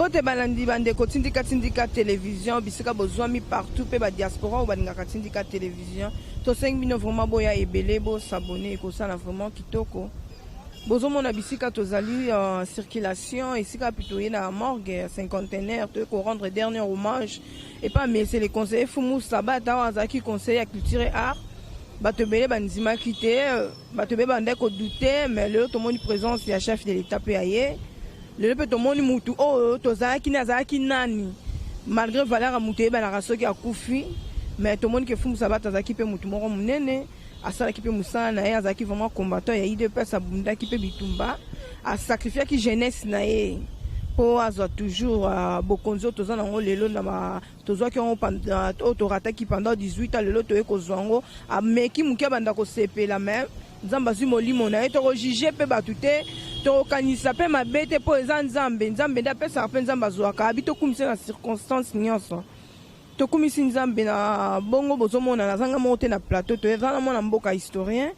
Mbote balandi bande ko tindika télévision bisika bozwami partout pe ba diaspora ou balingaka tindika télévision to 5 bino vraiment boya ebele bo s'abonner ko ça vraiment kitoko bozo mona bisika tozali en circulation esika plutôt na morgue cinquantenaire to ko rendre dernier hommage et pas mais c'est les conseillers Fumu Sabata wazaki conseiller culture et art bato bele banzima kité bato be bande ko douter mais le tout monde présence ya chef de l'état pe aye le peut tomoni mutu oh tozaki nazaki nani malgré valeur a mutu ba na rasoki akufi mais tout monde que Fumu Sabata zaki pe mutu moko munene asala ki pe musana na azaki vraiment combattant ya IDPS abunda ki pe bitumba a sacrifier ki jeunesse na ye po azo toujours bokonzo tozana ngo lelo na ma tozwa ki on pendant autorata ki pendant 18 ans lelo to ekozwango a meki mukia banda ko sepela même nzamba zi molimo na ye to juger pe batute to kanisa pe mabete po eza nzambe nda pesa pe nzamba zwaka habito kumisa na circonstance nyonso to kumisi nzambe na bongo bozomona na zanga monte na plateau to eza na mona mboka historien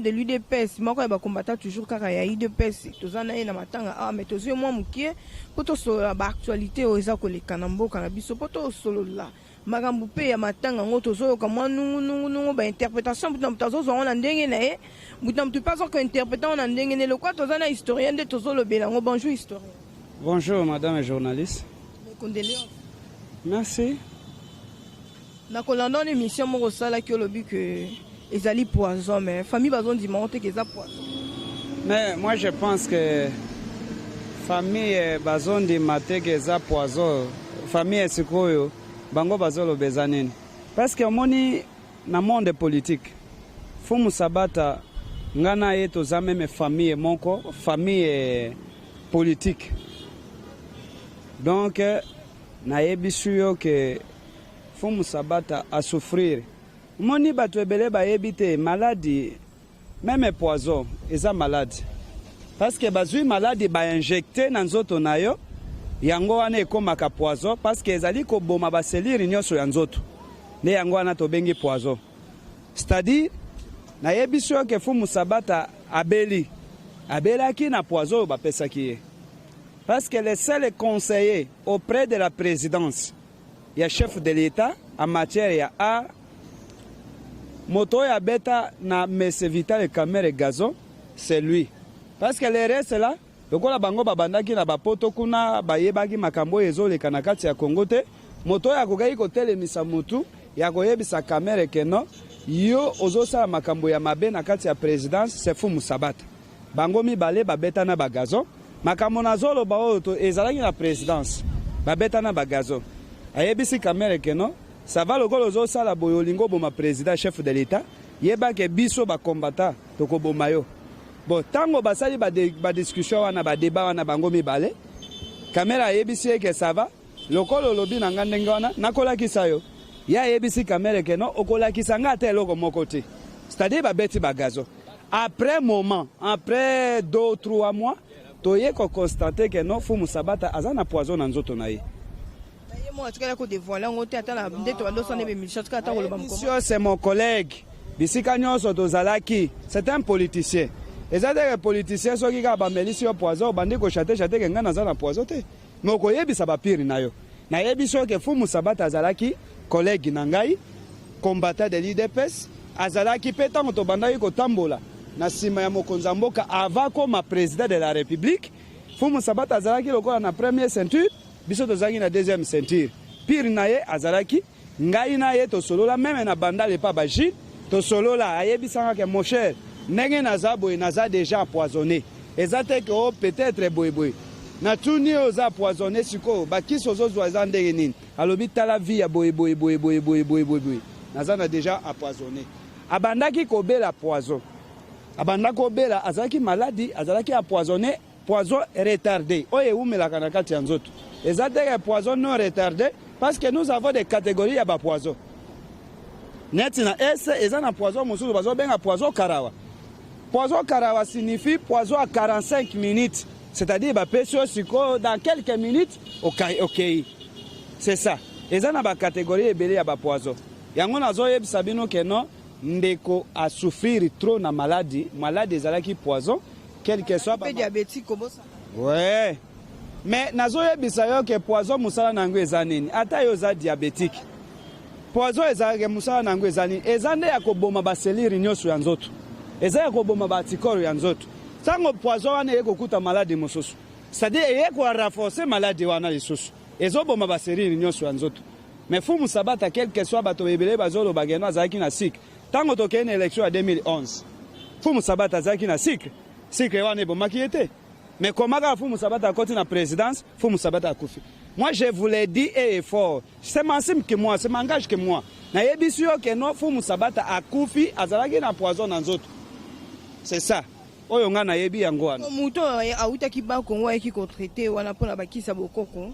de l'UDPS moko ba combattant toujours kaka ya UDPS tozana ye na matanga mais tozwe mwa mukie poto so ba actualité o eza koleka na mboka na biso poto solo la makambo pe ya matanga ngo tozoyoka mwa nungu ba interprétation buta tozozwa na ndenge na ye buta mtu pas ko interprétant na ndenge ne lokwa tozana historien de tozolobela ngo bonjour historien. Bonjour madame la journaliste. Mes condoléances. Merci. Na kolanda émission moko sala ki olobi que ezali poison mais famille bazon di monter que ça poison. Mais moi je pense que famille bazon di mater que ça poison famille sikoyo bango bazolo bezaneni parce que moni na monde politique Fumu Sabata ngana yeto za même famille moko famille politique donc na yebisuyo que Fumu Sabata a souffrir moni bato ebele ba yebite maladie même poison eza malade parce que bazui malade ba injecter na nzoto na yo yango wana ekomaka poison parce que ezali koboma ba selire nyonso ya nzoto nde yango wana tobengi poison c'est-à-dire na yebiso ke Fumu Sabata abelaki na poison bapesaki ye parce que le seul conseiller auprès de la présidence ya chef de l'État en matière ya art moto ya beta na Messe Vital Kamerhe Gazon c'est lui parce que le reste là lokola bango babandaki na bapoto kuna bayebaki makambo ezoleka na kati ya Kongo te moto ya kokai kotelemisa mutu ya koyebisa Kamerhe keno yo ozosala makambo ya mabe na kati ya présidence c'est Fumu Sabata bango mibale babeta na bagazo makambo na zolo ba oyo ezalaki na présidence babeta na bagazo ayebisi Kamerhe keno ça va lokola ozosala boyolingo boma président chef de l'État yeba ke biso ba combattant tokoboma yo. Bon, tango basali ba discussion wana ba débat wana bango mibale Kamerhe ayebisi ke ça va lokolo lobi na ngandenge wana nakolakisa yo ya ayebisi Kamerhe ke no okolakisa nga te eloko moko te c'est-à-dire ba beti bagazo après 2 ou 3 mois toye ko constater que no Fumu Sabata azana poison na nzoto na ye. C'est mon collègue bisika nyonso tozalaki c'est un politicien. Les autres politiciens sont qui bameli sur poison bandi ko chate ke nga naza na poison te mais ko yebisa ba pire na yo na yebiso ke Fumu Sabata azalaki collègue na ngai combattant de l'UDPS azalaki peta moto bandaki ko tambola na sima ya mokonza mboka avant comme président de la République Fumu Sabata azalaki lokola na première ceinture biso tozangi na deuxième ceinture pire na ye azalaki ngai na ye to solola même na bandale pa ba Gilles to solola ayebisanga ke mon cher ndenge naza boye naza déjà empoisonné ezate ke o peut-être boye na tuni oza empoisonné siko bakisi ozozwa eza ndenge nini alobi tala vie ya boye naza na déjà empoisonné abandaki kobela poison abandaki kobela azalaki maladie azalaki empoisonné poison retardé oyo ewumelaka na kati ya nzoto ezate ke poison non retardé parce que nous avons des catégories ya bapoison neti na ese eza na poison mosusu bazobenga poison karawa. Poison karawa signifie poison à 45 minutes. C'est-à-dire, dans quelques minutes, ok. C'est ça. Et ça, dans la catégorie de la poison. Il y a un autre sabino que non, ndeko a souffrir trop na maladie. Maladie, c'est qui poison. Quel que soit. Diabétique, comment ça? Ouais. mais nazoyebisa yo ke poison musala nango eza nini ata yo za diabétique poison ezalaka musala nango eza nini eza nde ya koboma baseliri nyonso ya nzoto eza ya koboma baantikoro ya nzoto ntango poison wana ekokuta maladi mosusu c'est-à-dire eye korenforce maladi wana lisusu ezoboma baseliri nyonso ya nzoto mais fumu sabata quelque soit bato ebele bazoloba geno azalaki na sik ntango tokei na élection ya 2011 fumu sabata azalaki na sik wana ebomaki ye te mais comment Fumu Sabata a continué la présidence, Fumu Sabata a koufi. Moi, je vous l'ai dit et fort. C'est mon sim que moi, c'est mon engage que moi. Na yebi sûr que non, Fumu Sabata a koufi, azalaki na poison dans autres. C'est ça. Oyo nga na yebi yango wana. Muto auta ki ba Kongo eki ko traiter wana pona bakisa bokoko.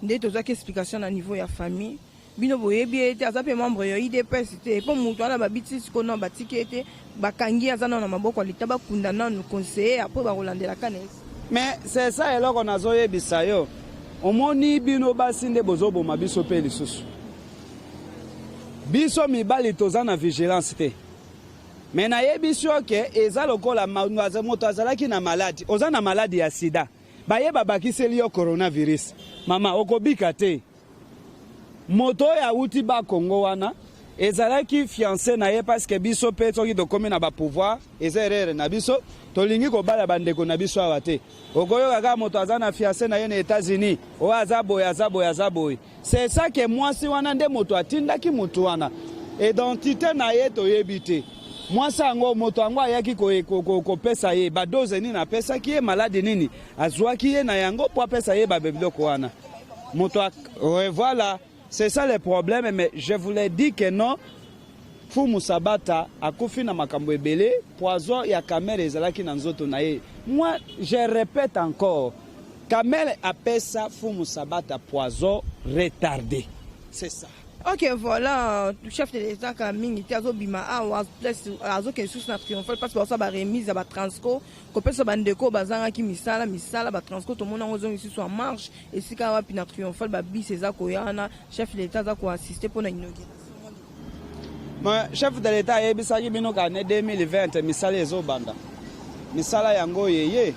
Nde tozaki explication na niveau ya famille. Bino boyebi ete azape membre yo IDPS te po muto ala babiti siko na batiki ete bakangi azana na maboko litaba kunda nanu conseiller après ba rolandela kanesi. Mais c'est ça eloko nazoyebisa yo omoni bino basi nde bozoboma biso pe lisusu biso mibali toza na vigilance te mais nayebi sio ke eza lokola moto azalaki na maladi oza na maladi ya sida bayeba bakiseli yo coronavirus mama okobika te moto ya uti ba Kongo wana ezalaki fiancé na ye parce que biso pe soki tokomi na ba pouvoir eza erreur na biso tolingi kobala bandeko na biso awa te okoyo kaka moto aza na fiancé na ye na États-Unis o azaboye c'est ça que mwasi wana nde moto atindaki moto wana identité na ye toyebi te mwasi yango moto yango ayaki kopesa ye badoze nini apesaki ye maladi nini azwaki ye na yango po apesa ye babiloko wana moto voilà. C'est ça le problème, mais je vous l'ai dit que non. Fumu Sabata a koufi na makambo ebele, poison ya kamere ezalaki na nzoto na ye. Moi, je répète encore, kamere apesa Fumu Sabata poison retardé. C'est ça. Ok, voilà, le chef de l'État Kaming était à Zobima, à Zokesus na triomphal, parce que ça va remise à Batransco, qu'on peut se bandeko, bazanga qui misala, Batransco, tout le monde en raison ici soit en marche, et si quand on a triomphal, babi, c'est ça koyana, chef de l'État a assisté pour l'inauguration. Chef de l'État a ebisaki bino ka ne 2020 misala ezobanda. Misala yango yeye,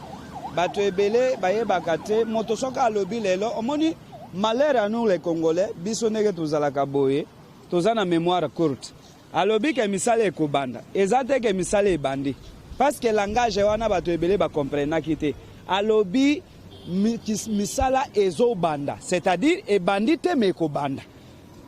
bato ebele bayebaka te, moto soka alobi lelo, omoni malheur à nous les Congolais, biso nege tozalaka boye, tozana mémoire courte. Alobi ke misala ekobanda, ezate ke misala ebandi. Parce que langage wana bato ebele ba comprenaki te. Alobi misala ezobanda, c'est-à-dire ebandi te me ekobanda.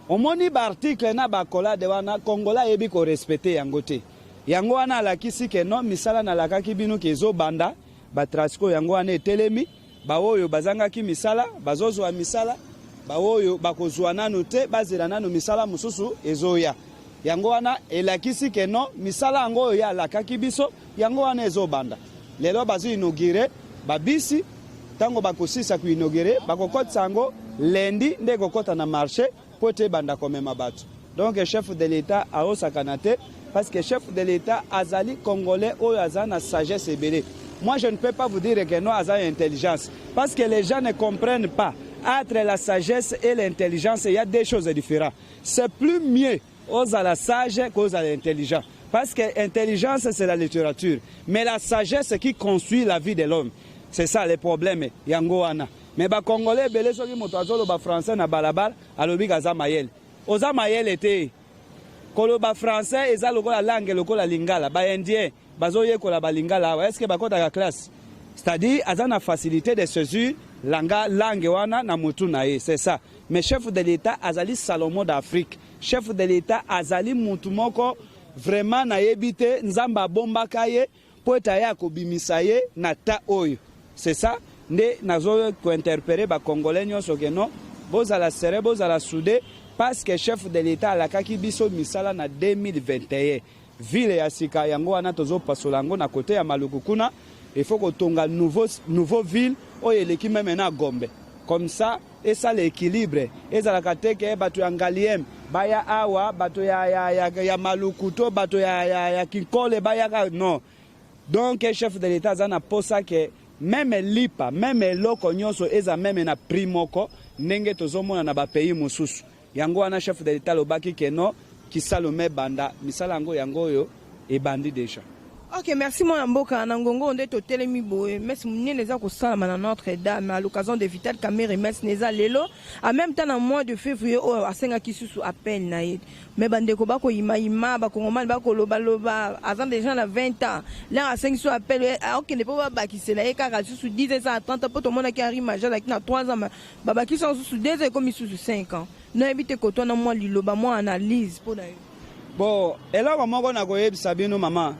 Omoni ba article na ba kola de wana Congolais ebi ko respecter yango te. Yango wana alakisi ke non misala na lakaki binu ke ezobanda, ba Trasco yango wana etelemi. Bawoyo bazangaki misala bazozwa misala bawoyo bakozwa nanu te bazela nanu misala mususu ezoya yango wana elakisi ke no misala yango ya lakaki biso yango wana ezobanda lelo bazo inaugure babisi tango bakosisa ku inaugure bakokotsa yango lundi nde kokota na marché pote banda komema bato donc chef de l'État a osakanate parce que chef de l'État azali congolais oyo azana sagesse ebele. Moi, je ne peux pas vous dire que nous avons intelligence. Parce que les gens ne comprennent pas. Entre la sagesse et l'intelligence, il y a des choses différentes. C'est plus mieux aux à la sage qu'aux à l'intelligent. Parce que l'intelligence, c'est la littérature. Mais la sagesse qui construit la vie de l'homme. C'est ça le problème. Yangoana. Mais les Congolais, les Français, na balabal, alobi gaza mayel. Oza mayel était. Koloba français, eza lokola langue, lokola lingala. Ba indien. Bazoye kola balingala est-ce que bakota ka classe c'est-à-dire azana facilité de césure langue wana na mutu na ye c'est ça mais chef de l'État azali Salomon d'Afrique chef de l'État azali mutu moko vraiment na yebite nzamba bomba kaye poeta ya ko bimisa ye na ta oyo c'est ça nde nazo ko interpeller ba congolais nyonso ke non bozala seré bozala soudé parce que chef de l'État alakaki biso misala na 2021 ville ya sika yango wana tozo pasola yango na côté ya Maluku kuna il faut kotonga nouveau ville oyo eleki même na Gombe comme ça et ça l'équilibre ezalaka te ke bato ya Ngaliem baya awa bato ya Maluku to bato ya Kinkole baya non donc chef de l'État zana posa ke même lipa même loko nyonso eza même na primoko ndenge tozomona na ba pays mosusu yango wana chef de l'État lobaki ke non Kisalome banda misala yango yo ebandi déjà. Ok, merci mon mboka na ngongo onde to telemi boye merci munene eza ko sala na Notre-Dame à l'occasion de Vital Kamerhe merci neza lelo en même temps na mois de février o asenga kisusu appel na ye mais bande ko bako ima ba kongomani bako loba loba avant déjà na 20 ans là asengi so appel ok ne peut pas bakisela ye kaka susu 10 ans 30 pour tout monde qui arrive majeur avec na 3 ans ba bakisa susu 2 ans comme susu 5 ans no ebite ko to na moi liloba moi analyse pour na bon eloko moko na ko yebisa bino mama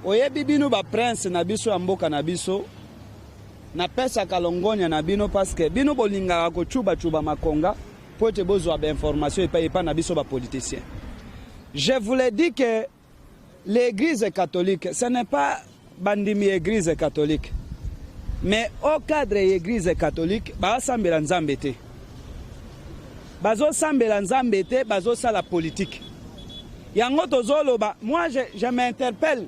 oyebi bino ba prince na biso ya mboka na biso na pesa kalongonya na bino parce que bino bolingaka ko chuba makonga pour te bozwa ba information et pas na biso ba politicien. Je voulais dire que l'église catholique ce n'est pas bandimi église catholique mais au cadre église catholique ba sambela nzambe te. Bazo sambela nzambe te bazo sala politique. Yango tozoloba moi je m'interpelle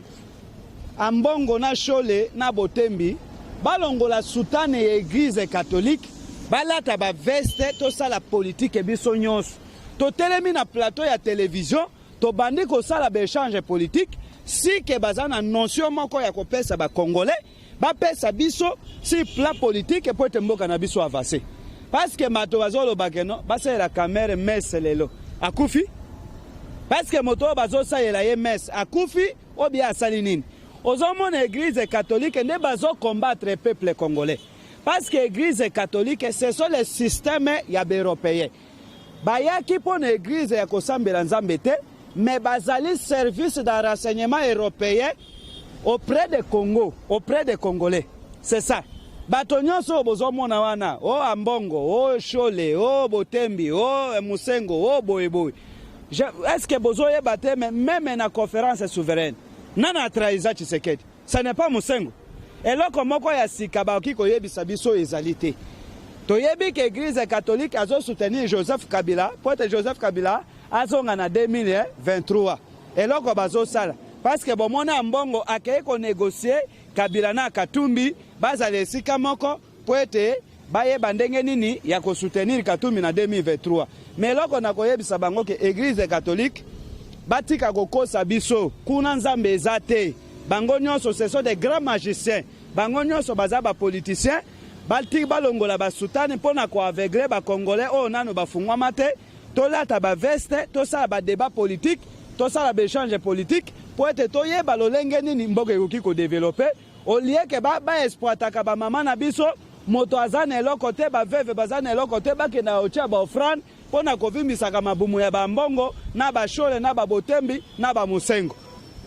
ambongo na shole na botembi balongo la soutane ya église catholique balata ba veste to sala politique biso nyonso to telemi na plateau ya télévision to bandi ko sala ba échange politique si ke bazana notion moko ya kopesa ba congolais ba pesa biso si plat politique pour te mboka na biso avancer parce que mato bazolo bakeno basela kamere meselelo akufi parce que moto bazo sayela ye mes akufi obi asali nini aux hommes l'église catholique ne bazo combattre le peuple congolais parce que l'église catholique ce sont les systèmes ya européens bayaki pour l'église ya kosambela nzambe te mais bazali service de renseignement européen auprès de Congo auprès des Congolais c'est ça bato nyonso bozomona wana o ambongo o shole o botembi o musengo o boyeboy est-ce que bozoye bate même na conférence souveraine nana trahisa Tshisekedi ça n'est pas musengo eloko moko ya sika baoki koyebisa biso ezali te toyebi ke église catholique azo soutenir Joseph Kabila pote Joseph Kabila azonga na 2023 eloko bazo sala parce que bomona mbongo akeye ko négocier Kabila na Katumbi bazali esika moko pote bayeba ndenge nini ya ko soutenir Katumbi na 2023 mais eloko na koyebisa bango ke église catholique batika kokosa biso kuna nzambe eza te bango nyonso ce sont des grands magiciens bango nyonso baza ba politiciens balti balongola basutane mpona ko aveugle ba congolais o nano bafungwama te tolata ba veste tosala ba débat politique tosala ba échange politique po ete toyeba lolenge nini mboka ekoki ko développer au lieu que ba exploitaka ba mama na biso moto aza na eloko te ba veuve baza na eloko te bakenda otia ba offrande pona kovimbisaka mabumu ya bambongo na bashole na babotembi na bamusengo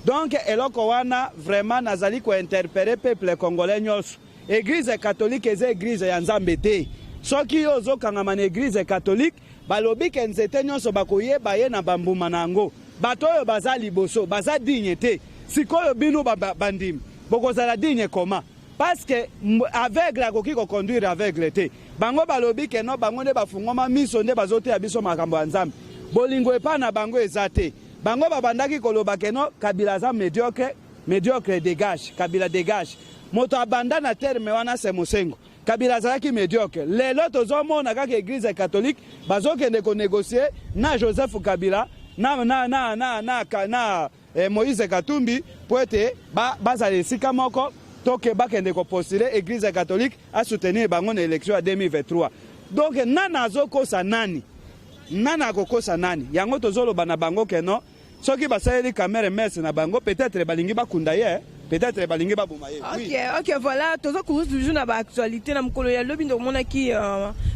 donc eloko wana vraiment nazali ko interpeller peuple congolais nyonso église catholique eza église ya nzambe te soki ozo kangama na église catholique balobi ke nzete nyonso bakoyeba ye na bambuma nango bato oyo baza liboso baza digne te sikoyo bino bandimi bokozala digne koma parce que aveugle akoki ko conduire aveugle te bango balobi ke no bango nde bafungoma miso nde bazote ya biso makambo ya nzambe bolingo epa na bango eza te bango babandaki koloba ke no Kabila za médiocre dégage Kabila dégage moto abanda na terme wana se musengo Kabila azalaki médiocre lelo tozomona kaka église catholique bazokende ko négocier na Joseph Kabila na Moïse Katumbi po ete bazala esika moko toke bakende ko postuler église catholique a soutenir bango na élection ya 2023 donc nana azokosa nani nana akokosa nani yango tozoloba na bango keno soki basaleli kamere messe na bango peut-être balingi bakunda ye peut-être balingi babuma ye ok voilà tozo course toujours na ba actualité na mukolo ya lobi ndomona ki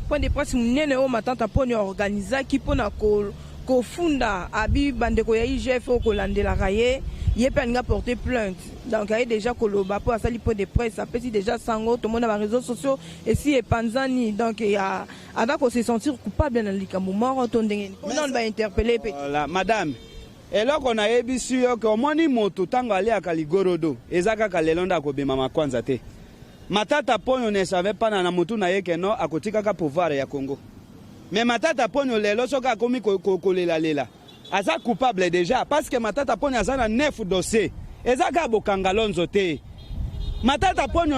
point de presse munene o matanta poni organiser ki pona ko funda abi bandeko ya IGF ko landela kaye ye pe nga porter plainte donc il déjà koloba pour asali point de presse ça peut déjà sango tout le monde na réseaux sociaux et si et panzani donc il y a ada ko se sentir coupable na likambo moko to ndenge on va interpeller pe voilà madame eloko na yebisi yo ko moni moto tango ali akaligorodo ezaka kalelonda ko bima makwanza te matata ponyo ne savait pas na mutu na yeke no akotika ka pouvoir ya Congo mais matata ponyo lelo soka komi kolela lela aza coupable déjà parce que matata ponyo aza na 9 dossiers ezaka bokangalonzo te matata ponyo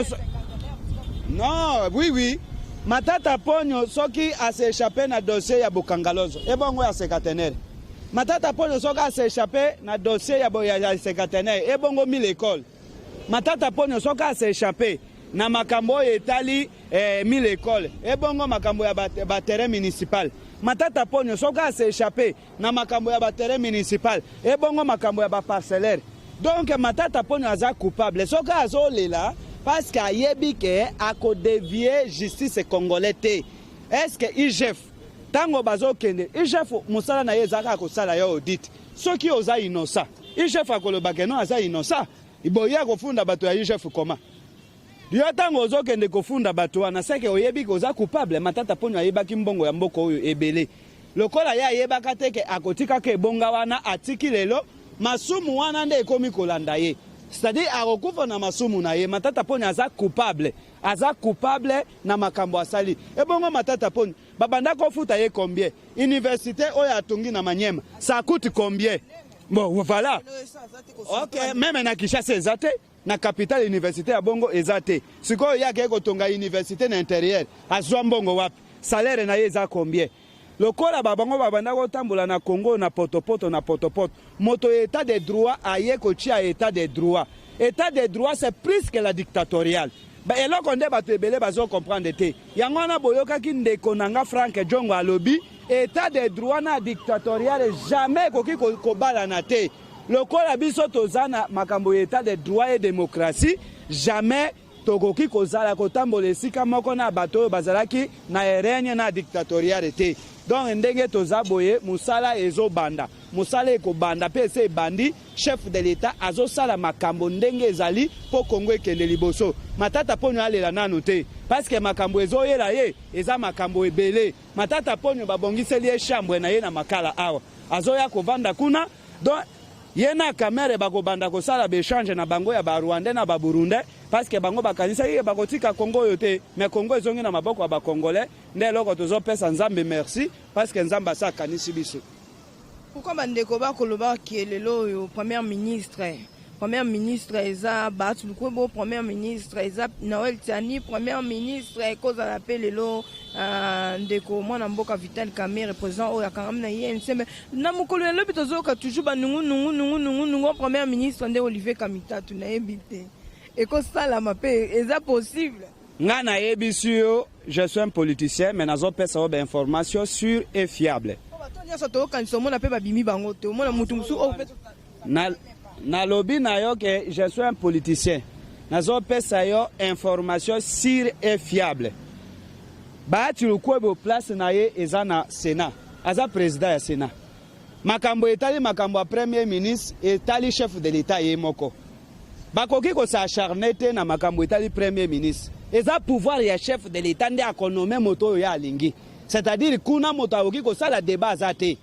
non oui matata ponyo soki a s'échappé na dossier ya bokangalonzo et bongo ya sekatenere Matata Ponyo soka s'est échappé na dossier ya secrétaire et bongo 1000 écoles. Matata Ponyo soka s'est échappé na makambo etali 1000 écoles et bongo makambo ya ba terrain municipal. Matata Ponyo soka s'est échappé na makambo ya ba terrain municipal et bongo makambo ya ba parcellaire. Donc Matata Ponyo aza coupable. Soka azo lela parce que ayebi ke ako dévier justice congolais. Est-ce que IGF tango bazo kende IGF musala na ye zaka ko sala yo audit soki oza innocent IGF akoloba ke non aza innocent iboya kofunda bato ya IGF koma yo tango ozo kende kofunda bato wana seke oyebi ko za coupable. Matata Ponyo ayebaki mbongo ya mboko oyo ebele lokola ya yebaka teke akotika ke bonga wana atiki lelo masumu wana nde ekomi kolanda ye, c'est-à-dire akokufa na masumu na ye. Matata Ponyo aza coupable na makambo asali ebongo. Matata Ponyo babanda kofuta ye combien université oyo atungi na Manyema ça coûte combien? Bon voilà, ok, même na Kinshasa ezate na capitale université ya bongo ezate sikoyo yake kotonga université na intérieur azwa mbongo wapi? Salaire na ye eza combien? Lokola babango babanda kotambola na Congo na potopoto moto état de droit aye kotia état de droit. État de droit c'est plus que la dictatoriale. Ba eloko nde bato ebele bazo comprendre te yango wana boyokaki ndeko nanga Frank Jongo alobi état de droit na dictatorial jamais koki kobala na te. Lokola biso tozana makambo état de droit et démocratie jamais tokoki kozala kotambola esika moko na bato bazalaki na règne na dictatorial te. Donc ndenge toza boye musala ezo banda musala ekobanda pe ese bandi chef de l'état azo sala makambo ndenge ezali po Kongo ekende liboso. Matata Ponyo alela nanu te parce que makambo ezo yela ye eza makambo ebele. Matata Ponyo babongiseli ye chambre na ye na makala awa azo ya kovanda kuna. Donc yena kamere bakobanda kosala bechange na bango ya ba Rwanda na ba Burundi parce que bango bakanisa ye bakotika Congo yote mais Congo ezongi na maboko ya ba Congolais nde loko tozo pesa Nzambe merci parce que Nzambe asa kanisi biso. Pourquoi bandeko bakoloba ki lelo yo premier ministre eza Batu Lukwebo, premier ministre eza Noël Tiani, premier ministre koza la pe lelo ndeko mwana mboka Vital Kamerhe président oyo akangam na ye nsembe na mokolo lobi tozoka toujours ba nungu premier ministre nde Olivier Kamitatu na yebite eko sala mape eza possible. Nga na yebisi yo je suis un politicien mais nazo pesa obe information sûre et fiable. Na lobby na yo que je suis un politicien. Nazo pesa yo information sûre et fiable. Batu Lukwebo place na ye eza na Sénat. Aza président ya Sénat. Makambo etali makambo a premier ministre etali chef de l'état ye moko. Bakoki ko sa acharné te na makambo etali premier ministre. Eza pouvoir ya chef de l'état nde akonome moto ya alingi. C'est-à-dire kuna moto akoki ko sala débat azate.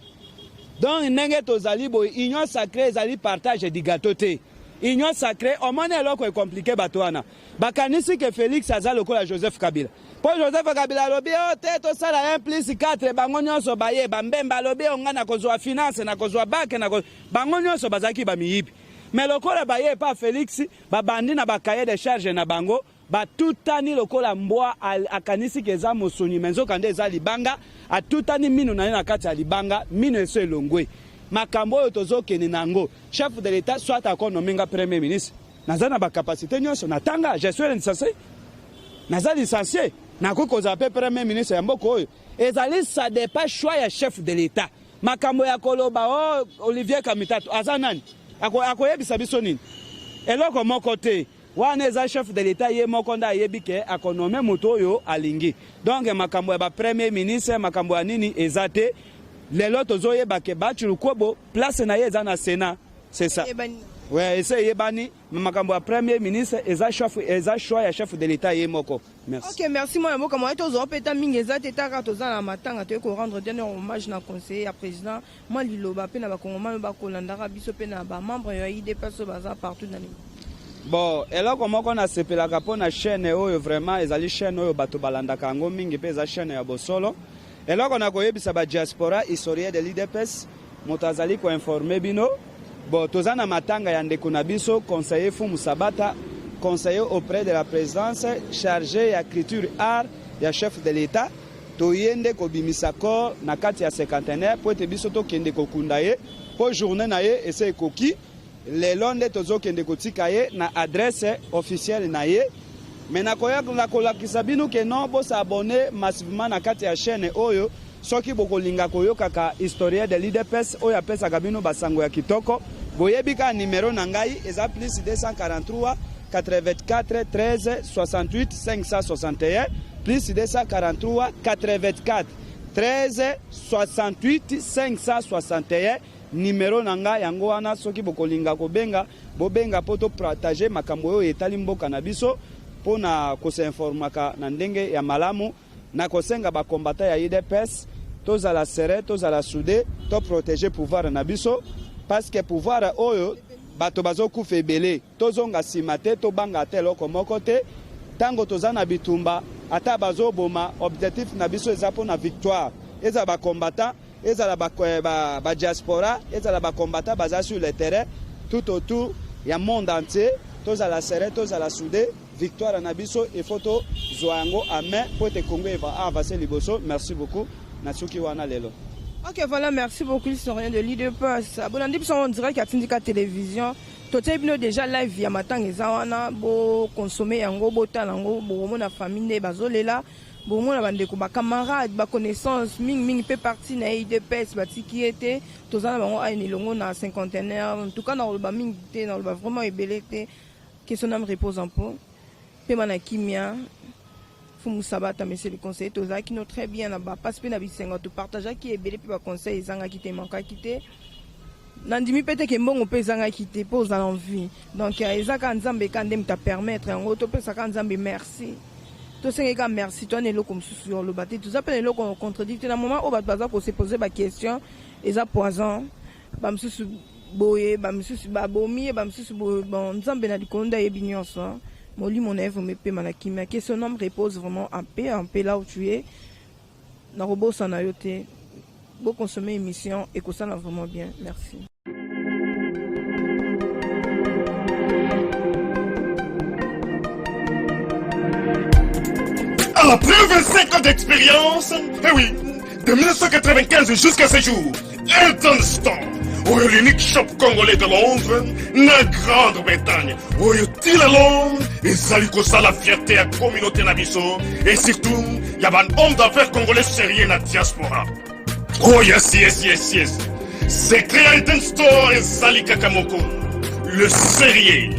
Donc ndenge tozali boy union sacrée ezali partage du gâteau te. Union sacrée omone eloko e compliqué bato wana. Bakanisi ke Félix aza lokola Joseph Kabila. Po Joseph Kabila lobi o te to sala 1+4 bango nyonso baye bambemba lobi onga na kozwa finance na kozwa banque na bango nyonso bazaki ba miyibi. Mais lokola baye pa Félix babandi na bakaye de charge na bango batutani lokola mbwa akanisi keza mosuni menzo kande eza libanga atutani mino na kati ya libanga mino eso elongwe makambo oyo tozokende nango chef de l'état soit akonominga premier ministre nazana ba capacité nyonso natanga je suis licencié nazali licencié nakokoza pe premier ministre ya mboko oyo ezali ça dépend choix ya chef de l'état makambo ya koloba o Olivier Kamitatu aza nani akoyebisa biso nini eloko moko te wana eza chef de l'état ye moko nda yebi ke akonome moto oyo alingi. Donc makambo ya ba premier ministre makambo ya nini ezate lelo tozoyeba ke Batu Lukwebo place na ye eza na Sénat, c'est ça. Ouais, ese yebani makambo ya premier ministre eza choix ya chef de l'état ye moko. Merci. OK, merci moi moko moi tozo peta mingi ezate taka toza na matanga to ko rendre dernier hommage na conseiller ya président moi liloba pe na ba kongoma ba kolandaka biso pe na ba membre ya IDPS baza partout dans le bon eloko moko na sepelaka po na chaîne oyo vraiment ezali chaîne oyo bato balandaka yango mingi pe eza chaîne ya bosolo eloko na koyebisa ba diaspora historien de l'IDPS moto azali ko informer bino bon toza na matanga ya ndeko na biso conseiller Fumu Sabata conseiller auprès de la présidence chargé ya culture art ya chef de l'état toyende kobimisa corps na kati ya cinquantenaire po ete biso tokende kokunda ye po journée na ye ese ekoki lelo nde tozokende kotika ye na adresse officielle na ye me nakoya kolakisa bino ke non bosa abonne massivement na kati ya chaîne oyo soki bokolinga koyokaka historien de l'IDPS oyo apesaka bino basango ya kitoko boyebi ka numero na ngai eza plus 243 84 13 68 561 plus 243 84 13 68 561 numéro nanga yango wana soki bokolinga kobenga bobenga poto partager makambo oyo etali mboka na biso pona ko se informaka na ndenge ya malamu na kosenga ba combattant ya IDPS tozala serré tozala soudé to protéger pouvoir na biso parce que pouvoir oyo bato bazokufa ebele tozonga simate to banga te loko moko te tango tozana bitumba ata bazoboma objectif na biso eza pona victoire eza ba combattant eza ba diaspora eza ba combattant baza sur le terrain tout autour ya monde entier tozala serré tozala soudé victoire na biso et photo zoango amen pour te Congo va avancer liboso. Merci beaucoup Natsuki wana lelo. Ok, voilà, merci beaucoup, l'historien de l'IDPS. Bon, on dirait qu'il y a Tindika Télévision. Tout est déjà live via matin, et ça, bo consommer un gros talango, bo mon famille, bazolela, bo mon bandeko, ba camarade, ba connaissance, ming peut partie na IDPS, ba qui était, tout ça, ba a une longue na cinquantenaire, en tout cas, dans le bas ming, dans le bas vraiment ébélé, que son âme repose en peau. Pe manakimia. Fumu Sabata, monsieur le conseiller, toza qui nous très bien là-bas. Parce que nous avons partagé qui est belé puis conseil, ils ont quitté, manqué à quitter. Nandimi peut-être que bon on peut ils ont quitté, pour aux envie. Donc ils ont quand Nzambe quand même t'a permettre, en gros, tu peux ça quand Nzambe merci. Tout ça que merci, toi n'est là comme sur le bâti. Tout ça peut là qu'on contredit. Dans un moment où va se poser des questions, ils ont poison, bam sous boye, bam sous babomi, bam sous bon Nzambe na dikonda et bignon ça. Moli mon œuvre me paie manakimia que son homme repose vraiment en paix là où tu es na robot sans ayote beau consommer émission et que ça va vraiment bien. Merci. Après 25 ans d'expérience, eh oui, de 1995 jusqu'à ce jour, Intenstor, l'unique shop congolais de Londres, na Grande-Bretagne, où il est long, et ça lui cause la fierté à la communauté nabiso, et surtout, il y a un homme d'affaires congolais sérieux dans la diaspora. Oh yes. C'est créé Intenstor et Sali Kakamoko, le sérieux,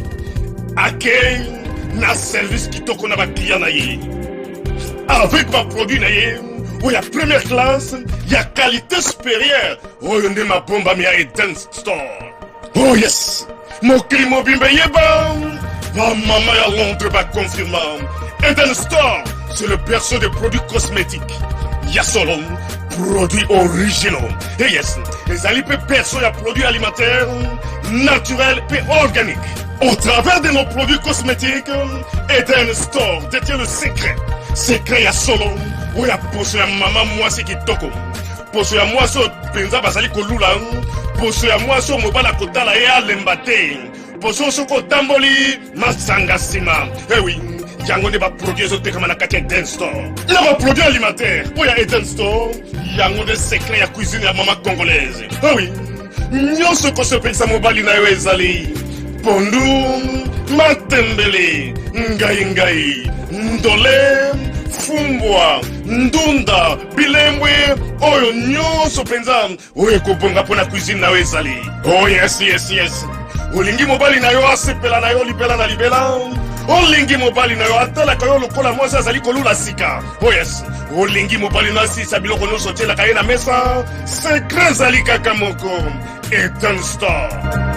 à quel na service qui toko na ba client na ye. Avec ma produit na ye, où il y a première classe, il y a qualité supérieure. Oh, il y a ma bombe à Eden Store. Oh yes, mon crime bimbe yeba. Ma maman à Londres va confirmer. Eden Store, c'est le berceau des produits cosmétiques. Il y a solo, produits originaux. Et yes, les alipes berceau y a produits alimentaires, naturels et organiques. Au travers de nos produits cosmétiques, Eden Store détient le secret. Secret à solo. Où ya poso ya maman mwasi kitoko. Poso ya mwasi penza basali kolula. Poso ya mwasi mobala kotala ya lembate. Poso soko tamboli masanga sima. Eh oui, yango ne ba produit zo tekama na kati Eden Store. Na ba produit alimentaire. Où ya Eden Store, yango de secret ya cuisine ya maman congolaise. Eh oui, nyonso ko se pensa mobali na yo ezali. Pondu, matembele, ngai, ndole, fumbwa, ndunda, bilembwe, oyo nyonso penza, oyo kobonga pona cuisine na ezali. Oh yes. Olingi mobali na yo asepela na yo libela na libela. Olingi mobali na yo atala kayo lokola mwasi azali kolula sika. Oh yes. Olingi mobali na sisa biloko nyonso tiela kaye na mesa. Secret zali kaka moko. Eden Store.